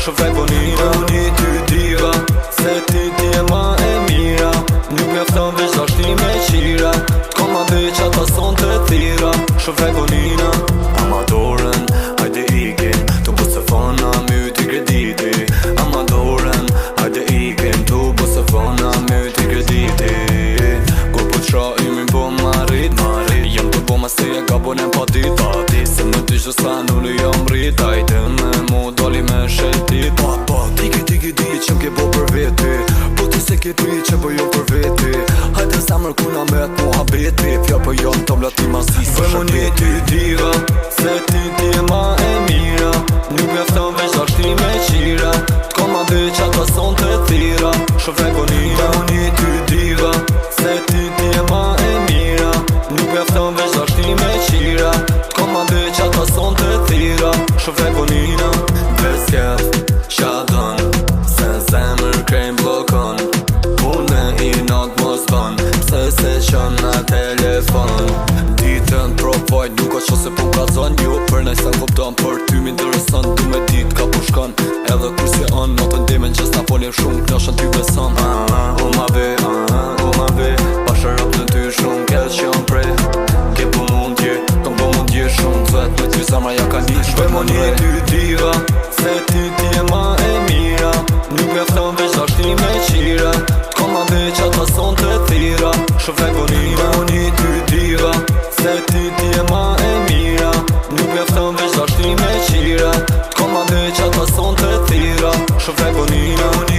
Shofrej bonina Unë ty diva Se ti e ma e mira Nuk mjafton veç dashni me qira T'ko ma veç ata son të thira Shofrej bonina Amadoren, hajde ikim Tu bu se fana myti krediti Amadoren, hajde ikim Tu bu se fana myti krediti Kur po t'shra imin po marit Jem të po ma se e ka bonen pa dit Se më dyshë sa nullu jam rrit Hajde me mu doli me shetit Tiki di që m'ke bo për veti Po ti se ke pri që po jo për veti Hajde sa mërë kuna me të muhabeti Fja po jo në tobla ti ma si së shërbeti Ty diva Se ti e ma e mira Nuk mjafton veç dashni me qira T'ko ma veç ata son të thira Shofrej bonina Unë ty diva Se ti e ma e mira Nuk mjafton veç dashni me qira T'ko ma veç ata son të thira Shofrej bonina Ves kjef Qadon Se zemër krejnë blokon Unë i not mos ban Pse se qën në telefon Ditën provojt nuk o qo se po kazon Jo për nej se në kupton Për ty m'intereson Du me dit ka po shkon Edhe kur si on Notën dimen qës na polim shumë Knashën ty beson U ma ve Pashërop në ty shumë Këtë që jam prej Ke po mundje Kom po mundje shumë Zvet me ty zamra ja ka një Shpej mo një ty diva Se ti e ma e mira Nuk mjafton veç dashni me qira T'ko ma veç ata son të thira Shofrej bonina Unë ty diva Se ti e ma e mira Nuk mjafton veç dashni me qira T'ko ma veç ata son të thira Shofrej bonina